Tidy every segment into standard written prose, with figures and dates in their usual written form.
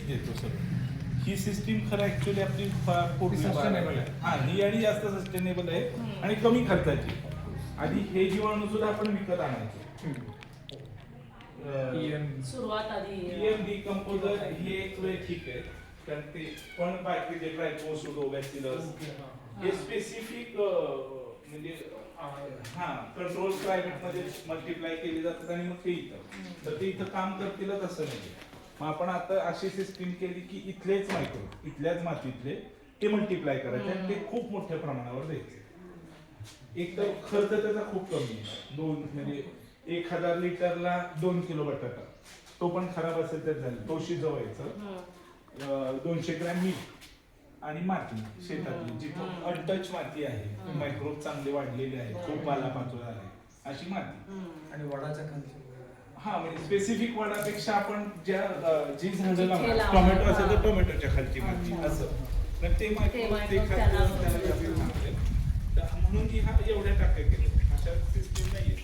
देतो सर. ही सिस्टीम खरं ऍक्च्युली आपली सस्टेनेबल आहे. हा ही आणि जास्त सस्टेनेबल आहे आणि कमी खर्चाची. आधी हे जीवाणू सुद्धा आपण विकत आणायचो. सुरुवात आधी पीएम डिकम्पोजर हे एक वेळ ठीक आहे, कारण ते पण बाकी जे ट्रायकोसुडोबॅसिलस हे स्पेसिफिक म्हणजे हा कंट्रोल क्लायमेट मध्ये मल्टिप्लाय केली जातात आणि मग ते इथं तर ते इथं काम करतीलच असं नाही. मग आपण आता अशी सिस्टीम केली की इथलेच मायक्रो इथल्याच मातीतले ते मल्टिप्लाय करायचे आणि ते खूप मोठ्या प्रमाणावर द्यायचे. एक तर खर्च त्याचा खूप कमी आहे. 2 म्हणजे 1000 लिटरला 2 किलो बटाटा, तो पण खराब असेल तर झालं, तो शिजवायचं. 200 ग्रॅम मीठ आणि माती शेतातली जिथं अनटच माती आहे, मायक्रोब चांगले वाढलेले आहेत, खूप पालापाचोळा आहे अशी माती. आणि वडाच्या खाली हा म्हणजे स्पेसिफिक वडापेक्षा आपण ज्या जी झाडं लावणार, टोमॅटो असेल तर टोमॅटोच्या खालची माती असं, तर ते मायक्रोब ते खाद्य त्याला जास्त चांगले. म्हणून की हा एवढ्या टक्के केले. अशा सिस्टीम नाही आहेत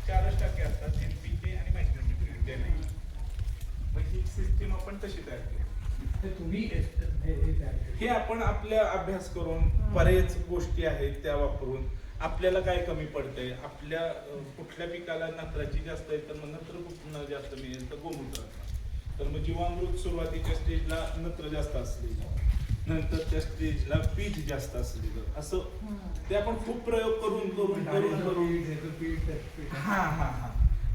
4% असतात, एनपीके आणि मायक्रोन्यूट्रिएंट. मग ही सिस्टीम आपण तशी तयार केली. तुम्ही हे आपण आपल्या अभ्यास करून बरेच गोष्टी आहेत त्या वापरून आपल्याला काय कमी पडतंय, आपल्या कुठल्या पिकाला नत्राची जास्त आहे तर मग नत्र कुठून जास्त मिळेल तर गोमूत्र. तर मग जीवामृत सुरुवातीच्या स्टेजला नत्र जास्त असले, नंतरच्या स्टेजला पीठ जास्त असलेलं, असं ते आपण खूप प्रयोग करून करून करून करून हा हा हा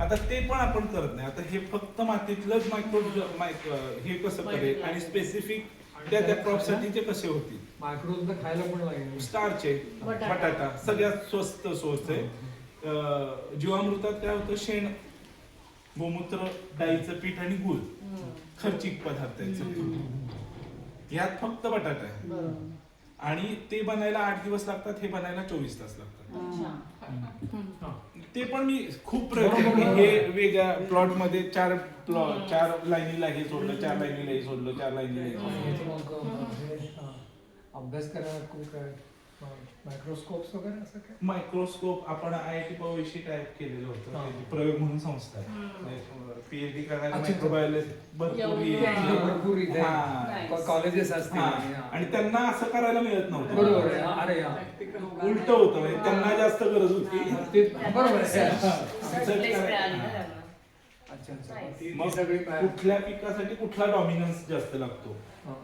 आता ते पण आपण करत नाही. आता हे फक्त मातीतलंच हे कसं करेल आणि स्पेसिफिक त्या क्रॉपसाठी ते कसे होतील. मायक्रोज तर खायला पण लागेल. स्टार्च आहे, बटाटा सगळ्यात स्वस्त सोर्स आहे. जीवामृतात काय होतं, शेण, गोमूत्र, डाळीचं पीठ आणि गूळ खर्चिक पदार्थ आहेत. यात फक्त बटाटा आहे आणि ते बनायला 8 दिवस लागतात, हे बनायला 24 तास लागतात. ते पण मी खूप प्रयत्न केले. हे वेगळ्या प्लॉट मध्ये 4 लाईनीला हे सोडलं, 4 लाईनीला हे सोडलं, 4 लाईनीला हे सोडलं. अभ्यास करायला खूप काय मायक्रोस्कोप्स वगैरे असं काय. मायक्रोस्कोप आपण IIT पवईशी टाईप केलेलं होतं, प्रयोग म्हणून संस्था आहे. पीएचडी करायला मायक्रोबायोलॉजी भरपूर इथे कॉलेजेस असतील आणि त्यांना असं करायला मिळत नव्हतं. बरोबर आहे. अरे उलट होतं, म्हणजे त्यांना जास्त गरज होती. ते बरोबर आहे. मग कुठल्या पिकासाठी कुठला डॉमिनन्स जास्त लागतो.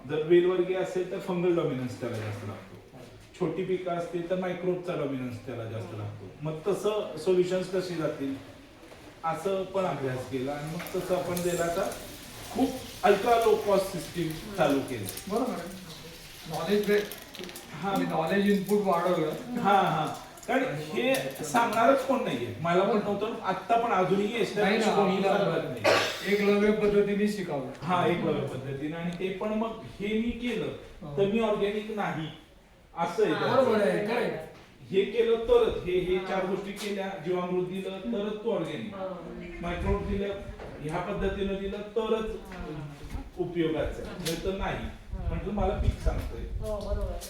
जर वेलवर्गीय असेल तर फंगल डॉमिनन्स त्याला जास्त लागतो. छोटी पिकं असतील तर मायक्रोबचा डॉमिनन्स त्याला जास्त लागतो. मग तसं सोल्युशन्स कशी जातील असं पण अभ्यास केला आणि मग तसं आपण दिला तर खूप अल्ट्रा लो कॉस्ट सिस्टीम चालू केली. बरोबर आहे. नॉलेज हा नॉलेज इनपुट वाढवलं. हा हा कारण हे सांगणारच कोण नाहीये. मला पण नव्हतं, आता पण अजूनही एकलव्य पद्धतीने शिकावलं. हा एकलव्य पद्धतीने. आणि ते पण मग हे मी केलं तर मी ऑर्गॅनिक नाही असं आहे. हे केलं तरच हे 4 गोष्टी केल्या, जीवामृत दिलं तरच तो ऑर्गॅनिक, मायक्रोब दिलं ह्या पद्धतीनं दिलं तरच उपयोगाचं, नाही तर नाही. म्हणजे मला पीक सांगतोय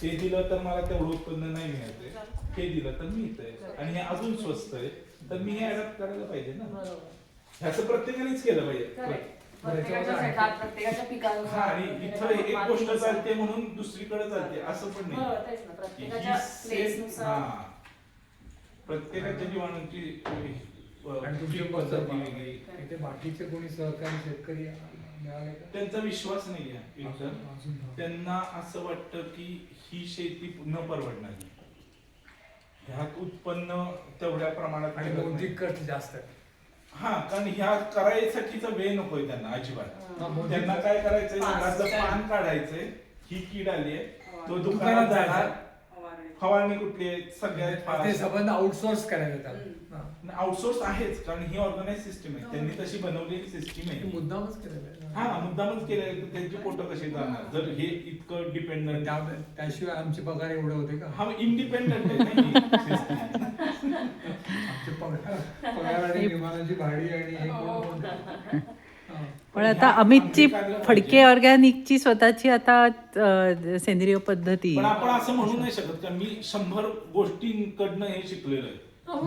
ते दिलं तर मला तेवढं उत्पन्न नाही मिळतंय, हे दिलं तर मिळतंय आणि हे अजून स्वस्त आहे, तर मी हे अडॅप्ट करायला पाहिजे ना. ह्याचं प्रत्येकानेच केलं पाहिजे. आणि इथं एक गोष्ट चालते म्हणून दुसरीकडे चालते असं पण नाही. प्रत्येकाच्या जीवाणूंची पद्धती वेगळी. बाकीचे कोणी सहकारी शेतकरी मिळाले त्यांचा विश्वास नाही आहे. त्यांना असं वाटतं की ही शेती न परवडणारी, ह्यात उत्पन्न तेवढ्या प्रमाणात आणि बौद्धिक खर्च जास्त आहे. हा कारण ह्या करायसाठीचा वेळ नकोय त्यांना अजिबात. त्यांना काय करायचंय, झाडाचं पान काढायचंय, ही कीड आली आहे, तो दुकानात जाणार, फवारणी कुठली आहे सगळ्यात संबंध आउटसोर्स करायला. आउटसोर्स आहेच, कारण ही ऑर्गनाइज सिस्टीम आहे, त्यांनी तशी बनवलेली सिस्टीम आहे. मुद्दामच केलेलं. हा मुद्दामच केलेलं, त्यांचे फोटो कसे जाणार जर हे इतकं डिपेंडंट. त्याशिवाय आमचे पगार एवढे होते का. हा इंडिपेंडंट आहे. पगार आणि विमानाची भाडी आणि पण आता अमितची फडके ऑर्गॅनिकची स्वतःची आता सेंद्रिय पद्धती. पण आपण असं म्हणू नाही शकत का मी 100 गोष्टींकडनं हे शिकलेलं आहे,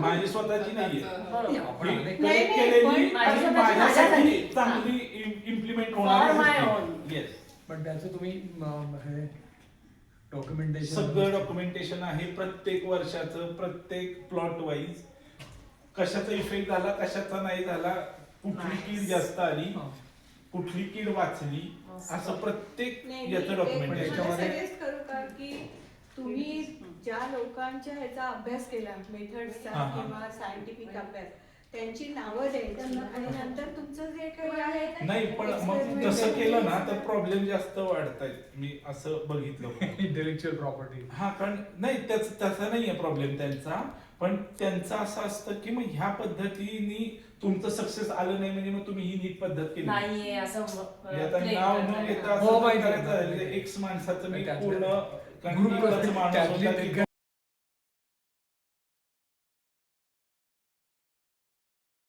माझी स्वतःची नाहीये. केलेली आणि माझ्यासाठी चांगली इम्प्लिमेंट होणार पण त्याचं तुम्ही हे डॉक्युमेंटेशन सगळं डॉक्युमेंटेशन आहे प्रत्येक वर्षाचं, प्रत्येक प्लॉट वाईज कशाचा इफेक्ट झाला, कशाचा नाही झाला, कुठली कीड जास्त आली, कुठली कीड वाचली, असं प्रत्येक याचं पण डॉक्युमेंटेशन. याच्यामध्ये- सजेस्ट करू का की तुम्ही ज्या लोकांच्या ह्याचा अभ्यास केला मेथड्सचा हा, हा. किंवा सायंटिफिक अभ्यास त्यांची नावं द्यायची आणि नंतर तुमचं जे काही आहे नाही पण मग experiment तसं केलं ना करायचं. तर प्रॉब्लेम जास्त वाढतायत, मी असं बघितलं. Intellectual property. हा कारण नाही तसा नाहीये प्रॉब्लेम त्यांचा, पण त्यांचं असं असतं की मग ह्या पद्धतीने तुमचं सक्सेस आलं नाही म्हणजे मग तुम्ही ही नीट पद्धत केली नाही. नाहीये असं आता claim नाव न करताय. घेता हो, असं माहिती करायचं आहे. झालं, एक्स माणसाचं मी त्यातलं पूर्ण कारण group एकच माणूस त्यातली होता की